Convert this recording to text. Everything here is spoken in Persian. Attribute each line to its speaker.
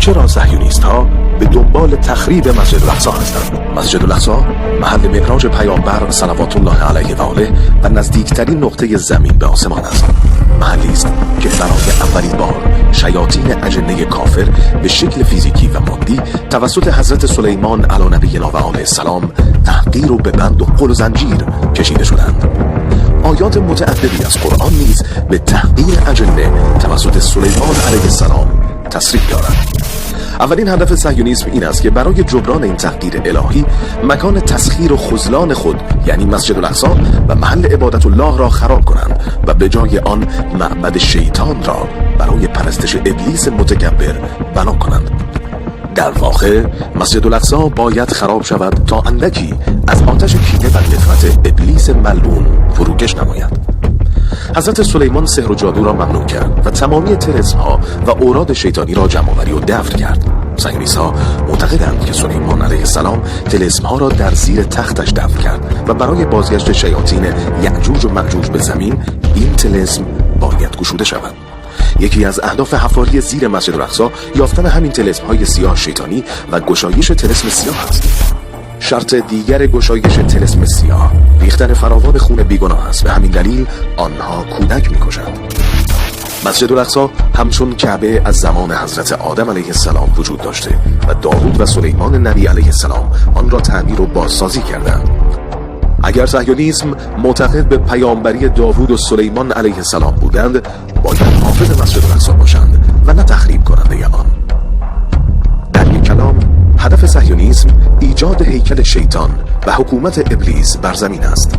Speaker 1: چرا صهیونیست‌ها به دنبال تخریب مسجد الاقصی هستند؟ مسجد الاقصی محل معراج پیامبر صلوات الله علیه و آله و نزدیکترین نقطه زمین به آسمان است. محلی است که برای اولین بار شیاطین اجنه کافر به شکل فیزیکی و مادی توسط حضرت سلیمان علی نبینا و علیه السلام تحقیر و به بند و قل و زنجیر کشیده شدند. آیات متعددی از قرآن نیز به تحقیر اجنه توسط سلیمان علیه السلام تصریح دارد. اولین هدف صهیونیسم این است که برای جبران این تحقیر الهی مکان تسخیر و خذلان خود یعنی مسجد الاقصی و محل عبادت الله را خراب کنند و به جای آن معبد شیطان را برای پرستش ابلیس متکبر بنا کنند. در واقع مسجد الاقصی باید خراب شود تا اندکی از آتش کینه و نفرت ابلیس ملعون فروکش نماید. حضرت سلیمان سحر و جادو را ممنوع کرد و تمامی طلسم‌ها و اوراد شیطانی را جمع‌آوری و دفن کرد. صهیونیست‌ها معتقدند که سلیمان علیه السلام طلسم‌ها را در زیر تختش دفن کرد و برای بازگشت شیاطین یأجوج و مأجوج به زمین این طلسم باید گشوده شود. یکی از اهداف حفاری زیر مسجد الاقصی یافتن همین طلسم‌های سیاه شیطانی و گشایش طلسم سیاه است. شرط دیگر گشایش طلسم سیاه ریختن فراوان خون بیگناه است. به همین دلیل آنها کودک می‌کشند. مسجد الاقصی همچون کعبه از زمان حضرت آدم علیه السلام وجود داشته و داوود و سلیمان نبی علیه السلام آن را تعمیر و بازسازی کردند. اگر صهیونیسم معتقد به پیامبری داوود و سلیمان علیه السلام بودند، باید حافظ مسجد الاقصی باشند و نه تخریب کننده آن. در یک کلام، هدف صهیونیسم ایجاد هیکل شیطان و حکومت ابلیس بر زمین است.